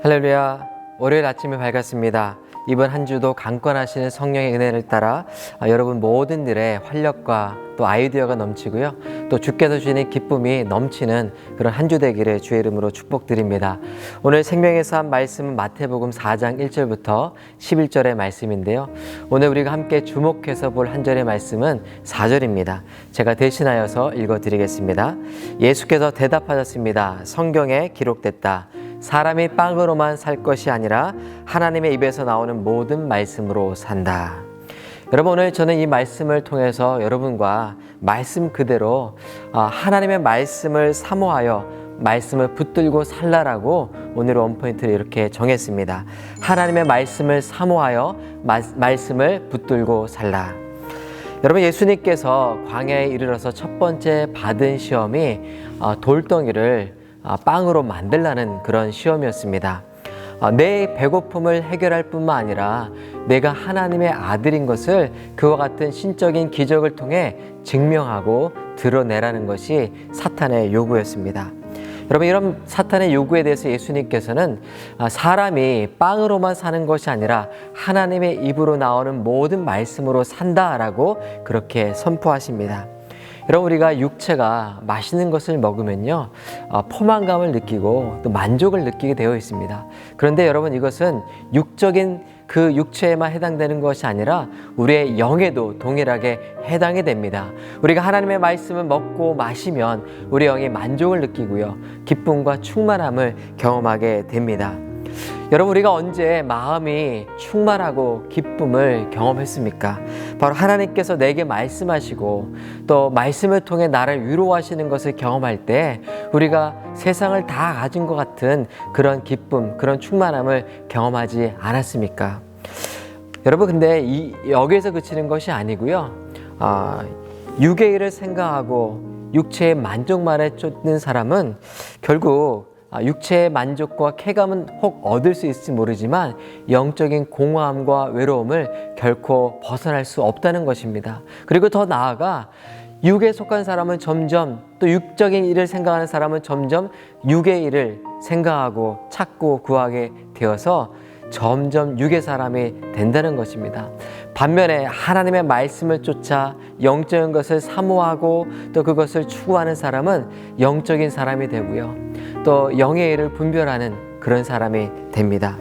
할렐루야. 월요일 아침에 밝았습니다. 이번 한 주도 강권하시는 성령의 은혜를 따라 여러분 모든들의 활력과 또 아이디어가 넘치고요. 또 주께서 주시는 기쁨이 넘치는 그런 한 주 되기를 주의 이름으로 축복드립니다. 오늘 생명의 삶 말씀은 마태복음 4장 1절부터 11절의 말씀인데요. 오늘 우리가 함께 주목해서 볼 한 절의 말씀은 4절입니다. 제가 대신하여서 읽어드리겠습니다. 예수께서 대답하셨습니다. 성경에 기록됐다. 사람이 빵으로만 살 것이 아니라 하나님의 입에서 나오는 모든 말씀으로 산다. 여러분, 오늘 저는 이 말씀을 통해서 여러분과 말씀 그대로 하나님의 말씀을 사모하여 말씀을 붙들고 살라라고 오늘 원포인트를 이렇게 정했습니다. 하나님의 말씀을 사모하여 말씀을 붙들고 살라. 여러분, 예수님께서 광야에 이르러서 첫 번째 받은 시험이 돌덩이를 빵으로 만들라는 그런 시험이었습니다. 내 배고픔을 해결할 뿐만 아니라 내가 하나님의 아들인 것을 그와 같은 신적인 기적을 통해 증명하고 드러내라는 것이 사탄의 요구였습니다. 여러분, 이런 사탄의 요구에 대해서 예수님께서는 사람이 빵으로만 사는 것이 아니라 하나님의 입으로 나오는 모든 말씀으로 산다라고 그렇게 선포하십니다. 여러분, 우리가 육체가 맛있는 것을 먹으면요, 포만감을 느끼고 또 만족을 느끼게 되어 있습니다. 그런데 여러분, 이것은 육적인 그 육체에만 해당되는 것이 아니라 우리의 영에도 동일하게 해당이 됩니다. 우리가 하나님의 말씀을 먹고 마시면 우리 영이 만족을 느끼고요, 기쁨과 충만함을 경험하게 됩니다. 여러분, 우리가 언제 마음이 충만하고 기쁨을 경험했습니까? 바로 하나님께서 내게 말씀하시고 또 말씀을 통해 나를 위로하시는 것을 경험할 때 우리가 세상을 다 가진 것 같은 그런 기쁨, 그런 충만함을 경험하지 않았습니까? 여러분, 근데 여기에서 그치는 것이 아니고요, 육의 일을 생각하고 육체의 만족만에 쫓는 사람은 결국 육체의 만족과 쾌감은 혹 얻을 수 있을지 모르지만 영적인 공허함과 외로움을 결코 벗어날 수 없다는 것입니다. 그리고 더 나아가 육에 속한 사람은 점점, 또 육적인 일을 생각하는 사람은 점점 육의 일을 생각하고 찾고 구하게 되어서 점점 육의 사람이 된다는 것입니다. 반면에 하나님의 말씀을 쫓아 영적인 것을 사모하고 또 그것을 추구하는 사람은 영적인 사람이 되고요, 또 영의 일을 분별하는 그런 사람이 됩니다.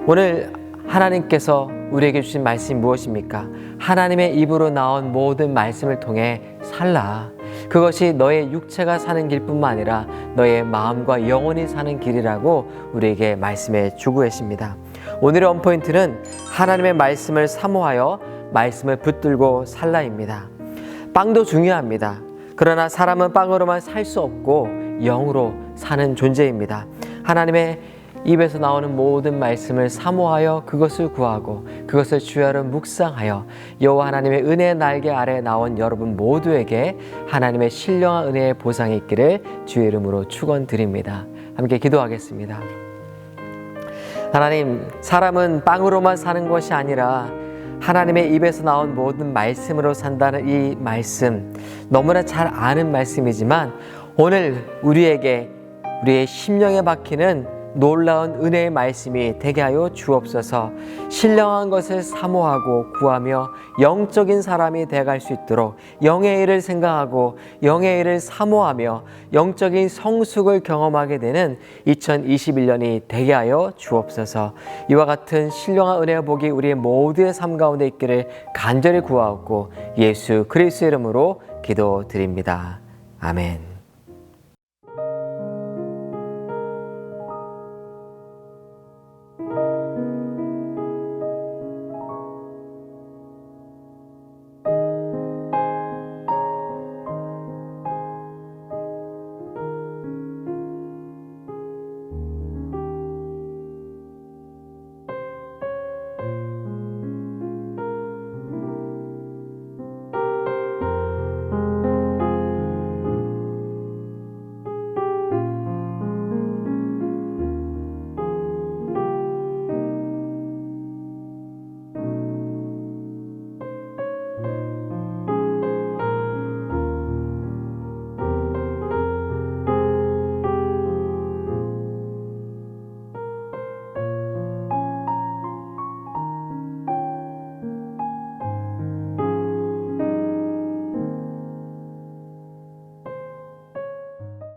오늘 하나님께서 우리에게 주신 말씀이 무엇입니까? 하나님의 입으로 나온 모든 말씀을 통해 살라. 그것이 너의 육체가 사는 길뿐만 아니라 너의 마음과 영혼이 사는 길이라고 우리에게 말씀해 주고 계십니다. 오늘의 원포인트는 하나님의 말씀을 사모하여 말씀을 붙들고 살라입니다. 빵도 중요합니다. 그러나 사람은 빵으로만 살 수 없고 영으로 사는 존재입니다. 하나님의 입에서 나오는 모든 말씀을 사모하여 그것을 구하고 그것을 주야로 묵상하여 여호와 하나님의 은혜의 날개 아래 나온 여러분 모두에게 하나님의 신령한 은혜의 보상이 있기를 주의 이름으로 축원드립니다. 함께 기도하겠습니다. 하나님, 사람은 빵으로만 사는 것이 아니라 하나님의 입에서 나온 모든 말씀으로 산다는 이 말씀, 너무나 잘 아는 말씀이지만 오늘 우리에게 우리의 심령에 박히는 놀라운 은혜의 말씀이 되게 하여 주옵소서. 신령한 것을 사모하고 구하며 영적인 사람이 되어갈 수 있도록 영의 일을 생각하고 영의 일을 사모하며 영적인 성숙을 경험하게 되는 2021년이 되게 하여 주옵소서. 이와 같은 신령한 은혜의 복이 우리의 모두의 삶 가운데 있기를 간절히 구하옵고 예수 그리스도의 이름으로 기도드립니다. 아멘.